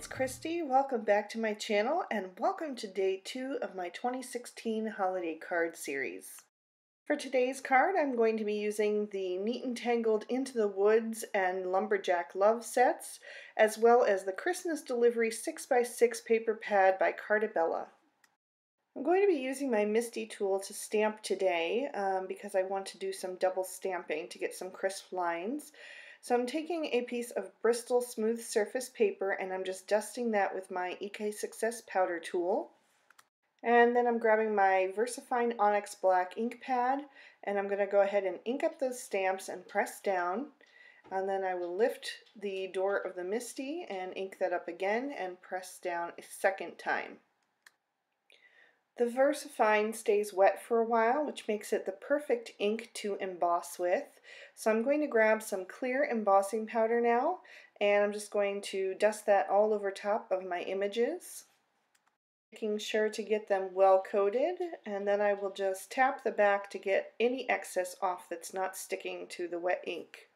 it's Christy. Welcome back to my channel and welcome to day 2 of my 2016 holiday card series. For today's card, I'm going to be using the Neat and Tangled Into the Woods and Lumberjack Love sets, as well as the Christmas Delivery 6x6 paper pad by Cartabella. I'm going to be using my Misty tool to stamp today because I want to do some double stamping to get some crisp lines. So I'm taking a piece of Bristol smooth surface paper and I'm just dusting that with my EK Success powder tool. And then I'm grabbing my VersaFine Onyx Black ink pad and I'm going to go ahead and ink up those stamps and press down. And then I will lift the door of the Misty and ink that up again and press down a second time. The VersaFine stays wet for a while, which makes it the perfect ink to emboss with. So I'm going to grab some clear embossing powder now, and I'm just going to dust that all over top of my images, making sure to get them well coated, and then I will just tap the back to get any excess off that's not sticking to the wet ink.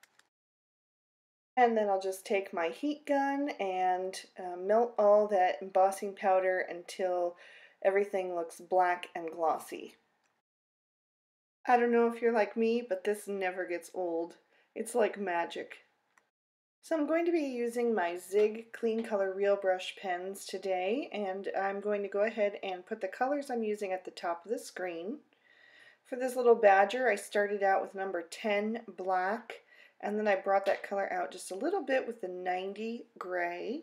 And then I'll just take my heat gun and melt all that embossing powder until everything looks black and glossy. I don't know if you're like me, but this never gets old. It's like magic. So I'm going to be using my Zig Clean Color Real Brush pens today, and I'm going to go ahead and put the colors I'm using at the top of the screen. For this little badger, I started out with number 10 black, and then I brought that color out just a little bit with the 90 gray.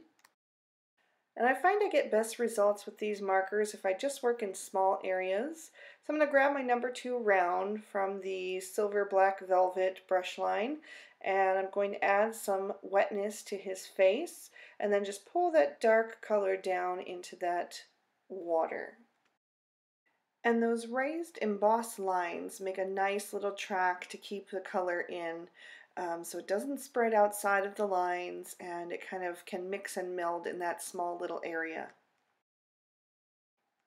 And I find I get best results with these markers if I just work in small areas. So I'm going to grab my number 2 round from the Silver Black Velvet brush line, and I'm going to add some wetness to his face, and then just pull that dark color down into that water. And those raised embossed lines make a nice little track to keep the color in. So it doesn't spread outside of the lines and it kind of can mix and meld in that small little area.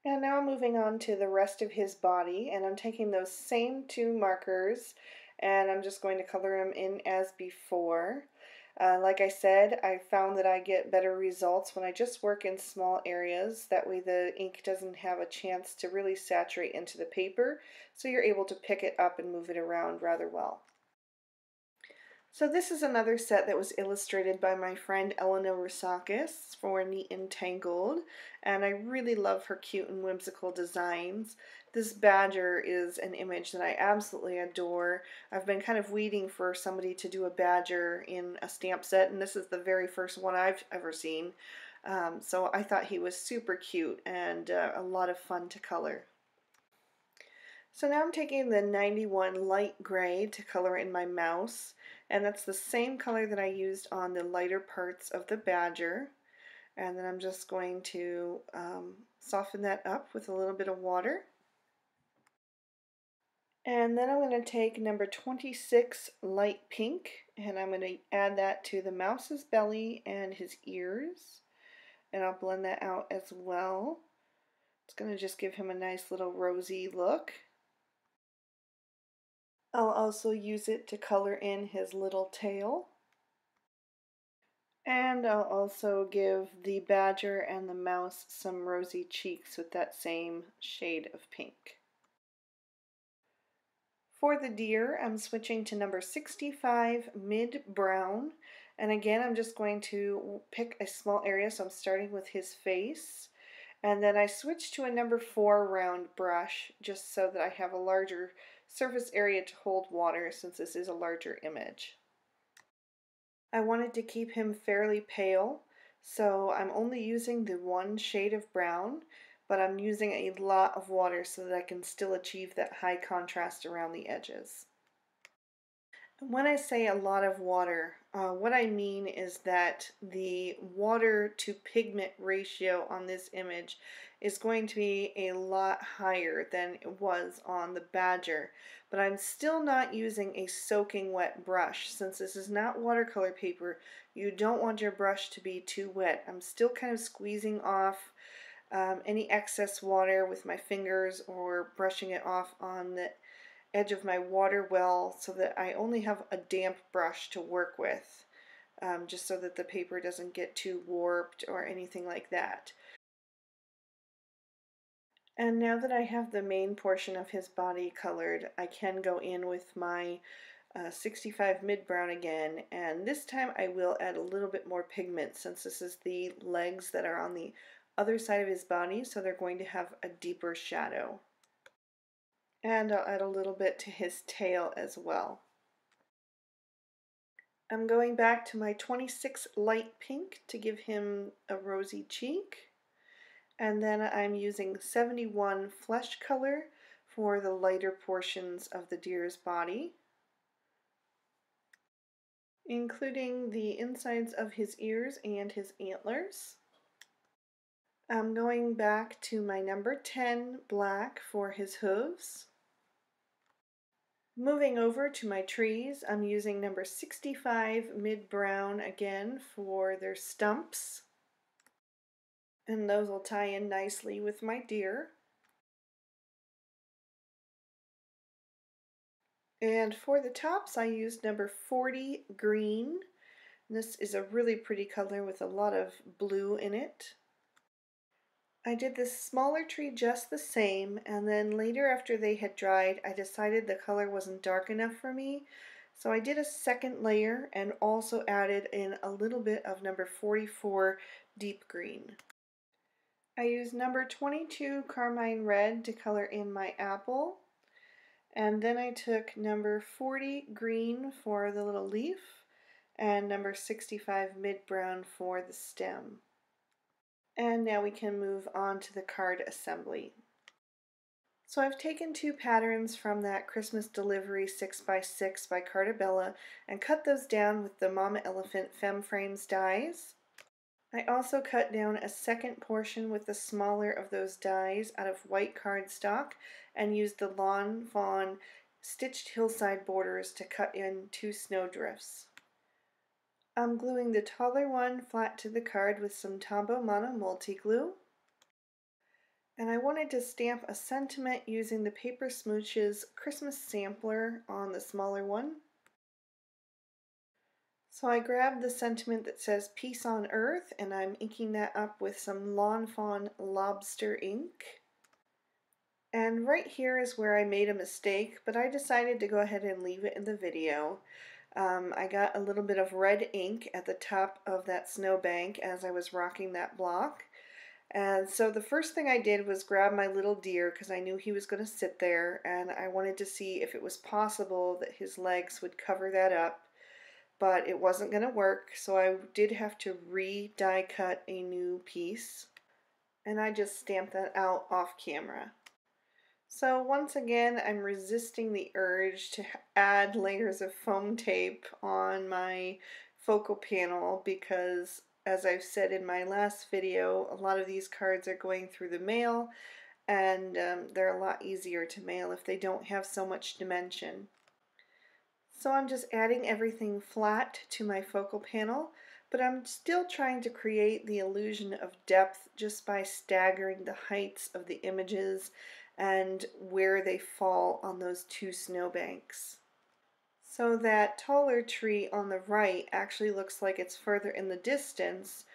And now moving on to the rest of his body, and I'm taking those same 2 markers and I'm just going to color him in as before. Like I said, I found that I get better results when I just work in small areas. That way the ink doesn't have a chance to really saturate into the paper, so you're able to pick it up and move it around rather well. So this is another set that was illustrated by my friend Eleanor Rusakis for Neat and Tangled, and I really love her cute and whimsical designs. This badger is an image that I absolutely adore. I've been kind of waiting for somebody to do a badger in a stamp set, and this is the very first one I've ever seen. So I thought he was super cute and a lot of fun to color. So now I'm taking the 91 light gray to color in my mouse, and that's the same color that I used on the lighter parts of the badger. And then I'm just going to soften that up with a little bit of water. And then I'm going to take number 26 light pink, and I'm going to add that to the mouse's belly and his ears. And I'll blend that out as well. It's going to just give him a nice little rosy look. I'll also use it to color in his little tail. And I'll also give the badger and the mouse some rosy cheeks with that same shade of pink. For the deer, I'm switching to number 65 mid brown, and again I'm just going to pick a small area, so I'm starting with his face, and then I switch to a number 4 round brush just so that I have a larger surface area to hold water since this is a larger image. I wanted to keep him fairly pale, so I'm only using the 1 shade of brown, but I'm using a lot of water so that I can still achieve that high contrast around the edges. When I say a lot of water, what I mean is that the water to pigment ratio on this image is going to be a lot higher than it was on the badger, but I'm still not using a soaking wet brush. Since this is not watercolor paper, you don't want your brush to be too wet. I'm still kind of squeezing off any excess water with my fingers or brushing it off on the edge of my water well so that I only have a damp brush to work with. just so that the paper doesn't get too warped or anything like that. And now that I have the main portion of his body colored, I can go in with my 65 mid brown again, and this time I will add a little bit more pigment since this is the legs that are on the other side of his body, so they're going to have a deeper shadow. And I'll add a little bit to his tail as well. I'm going back to my 26 light pink to give him a rosy cheek. And then I'm using 71 flesh color for the lighter portions of the deer's body, including the insides of his ears and his antlers. I'm going back to my number 10 black for his hooves. Moving over to my trees, I'm using number 65 mid brown again for their stumps. And those will tie in nicely with my deer. And for the tops, I used number 40 green. This is a really pretty color with a lot of blue in it. I did this smaller tree just the same, and then later after they had dried, I decided the color wasn't dark enough for me. So I did a second layer and also added in a little bit of number 44 deep green. I used number 22 carmine red to color in my apple, and then I took number 40 green for the little leaf and number 65 mid brown for the stem. And now we can move on to the card assembly. So I've taken two patterns from that Christmas Delivery 6x6 by Cartabella and cut those down with the Mama Elephant Fem Frames dies. I also cut down a second portion with the smaller of those dies out of white cardstock and used the Lawn Fawn stitched hillside borders to cut in 2 snowdrifts. I'm gluing the taller one flat to the card with some Tombow Mono multi-glue. And I wanted to stamp a sentiment using the Paper Smooch's Christmas Sampler on the smaller one. So I grabbed the sentiment that says Peace on Earth, and I'm inking that up with some Lawn Fawn Lobster ink. And right here is where I made a mistake, but I decided to go ahead and leave it in the video. I got a little bit of red ink at the top of that snowbank as I was rocking that block. And so the first thing I did was grab my little deer because I knew he was going to sit there, and I wanted to see if it was possible that his legs would cover that up. But it wasn't going to work, so I did have to die cut a new piece, and I just stamped that out off camera. So once again, I'm resisting the urge to add layers of foam tape on my focal panel because, as I've said in my last video, a lot of these cards are going through the mail, and they're a lot easier to mail if they don't have so much dimension. So I'm just adding everything flat to my focal panel, but I'm still trying to create the illusion of depth just by staggering the heights of the images and where they fall on those 2 snowbanks. So that taller tree on the right actually looks like it's further in the distance,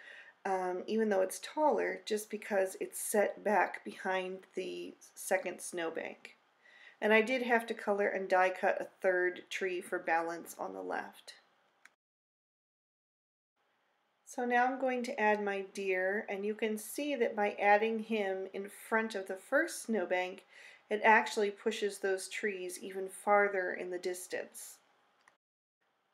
even though it's taller, just because it's set back behind the second snowbank. And I did have to color and die cut a third tree for balance on the left. So now I'm going to add my deer, and you can see that by adding him in front of the first snowbank, it actually pushes those trees even farther in the distance.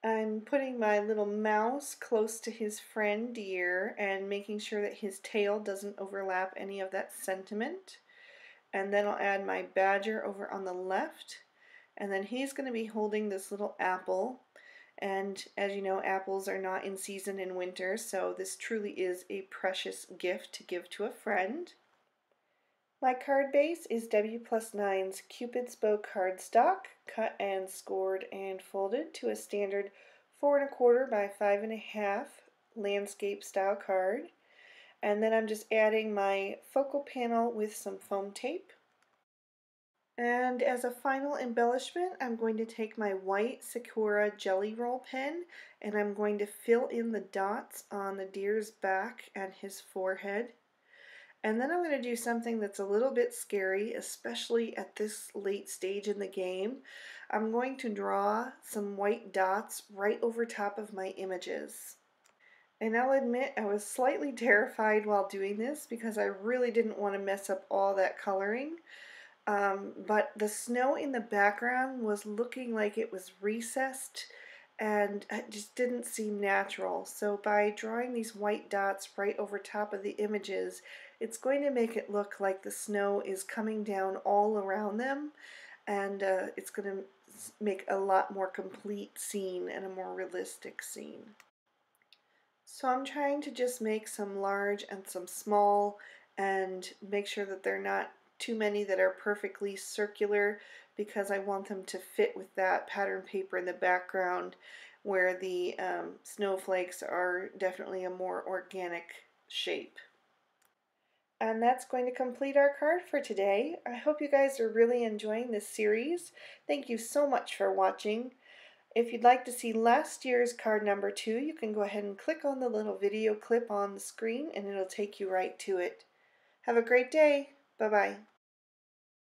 I'm putting my little mouse close to his friend deer and making sure that his tail doesn't overlap any of that sentiment. And then I'll add my badger over on the left, and then he's going to be holding this little apple, and as you know, apples are not in season in winter, so this truly is a precious gift to give to a friend. My card base is W+9's Cupid's Bow cardstock, cut and scored and folded to a standard 4 1/4 by 5 1/2 landscape style card. And then I'm just adding my focal panel with some foam tape. And as a final embellishment, I'm going to take my white Sakura Jelly Roll pen and I'm going to fill in the dots on the deer's back and his forehead. And then I'm going to do something that's a little bit scary, especially at this late stage in the game. I'm going to draw some white dots right over top of my images. And I'll admit I was slightly terrified while doing this because I really didn't want to mess up all that coloring. But the snow in the background was looking like it was recessed and it just didn't seem natural. So by drawing these white dots right over top of the images, it's going to make it look like the snow is coming down all around them, and it's going to make a lot more complete scene and a more realistic scene. So I'm trying to just make some large and some small and make sure that they're not too many that are perfectly circular, because I want them to fit with that pattern paper in the background where the snowflakes are definitely a more organic shape. And that's going to complete our card for today. I hope you guys are really enjoying this series. Thank you so much for watching. If you'd like to see last year's card number 2, you can go ahead and click on the little video clip on the screen and it'll take you right to it. Have a great day. Bye-bye.